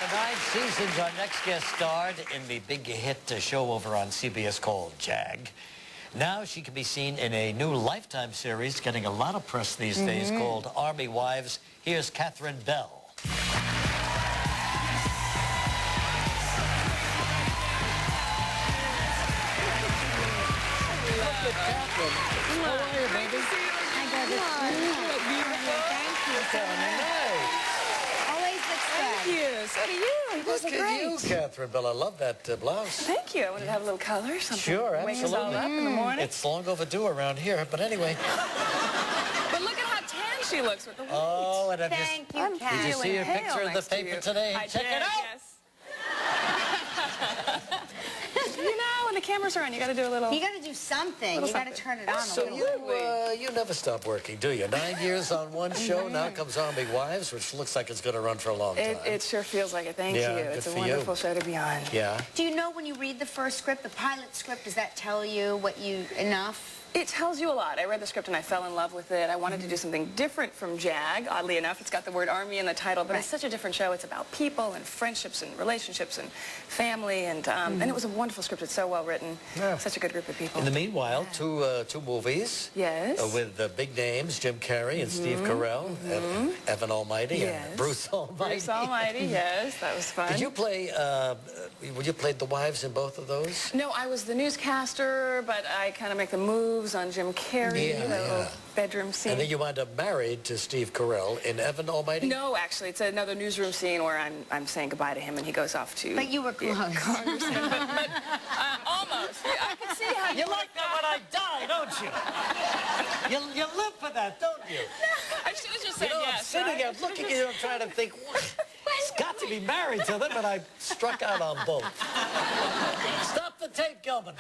For 9 seasons, our next guest starred in the big hit show over on CBS called Jag. Now she can be seen in a new Lifetime series getting a lot of press these days called Army Wives. Here's Catherine Bell. Look at Catherine. How are you, baby? Hi, Debbie. You look beautiful. Thank you so much. Always looks good. Thank you. So do you. You Look look at great. you, Catherine Bell. I love that blouse. Thank you. I wanted to have a little color. Something Sure, wake us all absolutely. up in the morning. It's long overdue around here, but anyway. But look at how tan she looks with the white. Oh, and Thank you, Kat. did you see her Pale picture in the next to paper you. today? I Check did, it out. Yes. You know, when the cameras are on, you got to do a little. You got to do something. You got to turn it on a So little. you never stop working, do you? 9 years on one show, now comes Army Wives, which looks like it's going to run for a long time. It sure feels like it. Thank Yeah, you. good It's a for wonderful you. show to be on. Yeah. Do you know when you read the first script, the pilot script, does that tell you what you enough? It tells you a lot. I read the script and I fell in love with it. I wanted to do something different from Jag. Oddly enough, it's got the word Army in the title, but it's such a different show. It's about people and friendships and relationships and family, and it was a wonderful script. It's so well written. Yeah. Such a good group of people. In the meanwhile, two movies. Yes. With big names, Jim Carrey and Steve Carell, and Evan Almighty and Bruce Almighty. Bruce Almighty, yes, that was fun. Did you play, you played the wives in both of those? No, I was the newscaster, but I kind of make the moves on Jim Carrey, the little bedroom scene. And then you wind up married to Steve Carell in Evan Almighty? No, actually, it's another newsroom scene where I'm saying goodbye to him and he goes off to... But you were close. Congressman, but almost. I can see how You like that when I die, don't you? You live for that, don't you? I should have just said I'm yes, sitting right? here looking at you and trying to think, he's got to be married to them, and I struck out on both. Stop the tape, Gilman.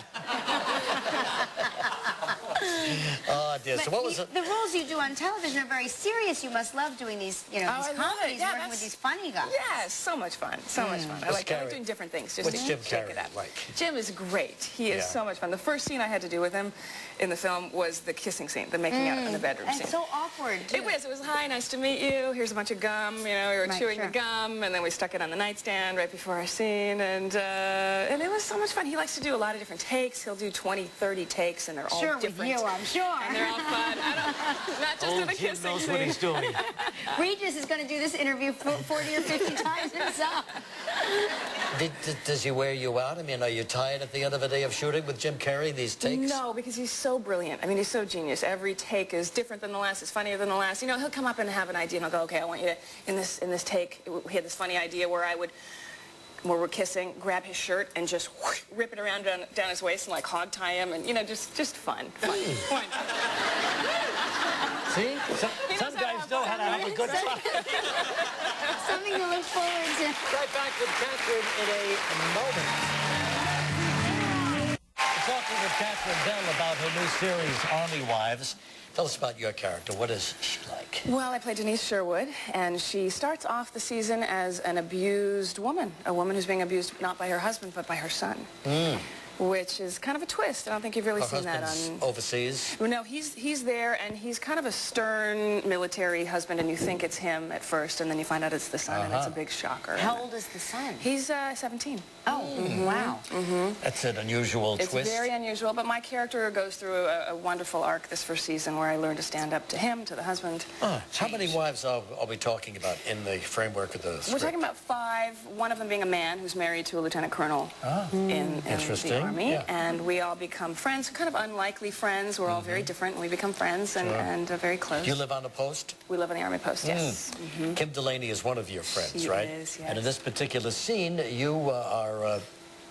Oh, dear. So what was it? The roles you do on television are very serious. You must love doing these, these I love it. comedies, Yeah, working with these funny guys. Yes, so much fun. So much fun. I like doing different things. Just What's to Jim shake it Carrey up. like? Jim is great. He is so much fun. The first scene I had to do with him in the film was the kissing scene, the making out in the bedroom And scene. so awkward, too. It was, hi, nice to meet you. Here's a bunch of gum, we were chewing the gum, and then we stuck it on the nightstand right before our scene, and it was so much fun. He likes to do a lot of different takes. He'll do 20, 30 takes, and they're all different. With you, I'm sure. And they're all fun. Not just in the Jim kissing knows scene. what he's doing. Regis is going to do this interview 40 or 50 times himself. Does he wear you out? I mean, are you tired at the end of a day of shooting with Jim Carrey, these takes? No, because he's so brilliant. I mean, he's so genius. Every take is different than the last. It's funnier than the last. You know, he'll come up and have an idea, and I'll go, okay, I want you to, in this take, he had this funny idea where where we're kissing, grab his shirt and just whoosh, rip it around down his waist and like hog tie him, and just fun. Fun. See? Some guys know how to have a good time. Something to look forward to. Right back with Catherine in a moment. We're talking with Catherine Bell about her new series, Army Wives. Tell us about your character. What is she like? Well, I play Denise Sherwood, and she starts off the season as an abused woman, a woman who's being abused not by her husband, but by her son. Which is kind of a twist. I don't think you've really seen that on... overseas? No, he's there, and he's kind of a stern military husband, and you think it's him at first, and then you find out it's the son, and it's a big shocker. How old is the son? He's 17. Oh, wow. That's an unusual twist. It's very unusual, but my character goes through a wonderful arc this first season where I learn to stand up to him, to the husband. How many wives are we talking about in the framework of the script? We're talking about 5, one of them being a man who's married to a lieutenant colonel in the Army, and we all become friends, kind of unlikely friends. We're all very different, and we become friends and very close. Do you live on the post? We live on the Army post, yes. Kim Delaney is one of your friends, She right? is, yes. And in this particular scene, you are,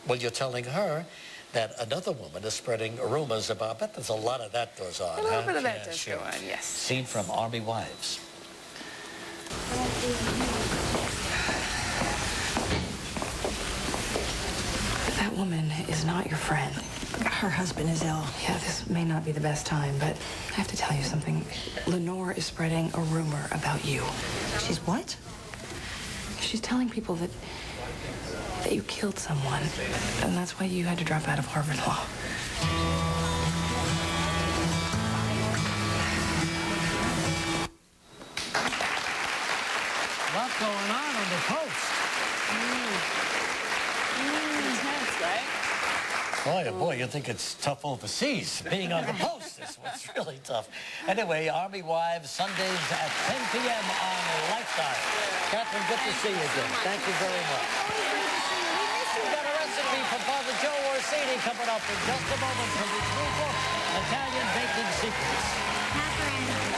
well, you're telling her that another woman is spreading rumors about, I bet there's a lot of that goes on. A little bit of that does go on, yes. Scene from Army Wives. That woman is not your friend. Her husband is ill. Yeah, this may not be the best time, but I have to tell you something. Lenore is spreading a rumor about you. She's what? She's telling people that you killed someone, and that's why you had to drop out of Harvard Law. A lot going on the post. Intense, right? Boy, oh boy, you think it's tough overseas. Being on the post is what's really tough. Anyway, Army Wives, Sundays at 10 p.m. on Lifetime. Catherine, good to see you again. Thank you very much. We got a recipe from Father Joe Orsini coming up in just a moment from his new book, Italian Baking Secrets. Catherine.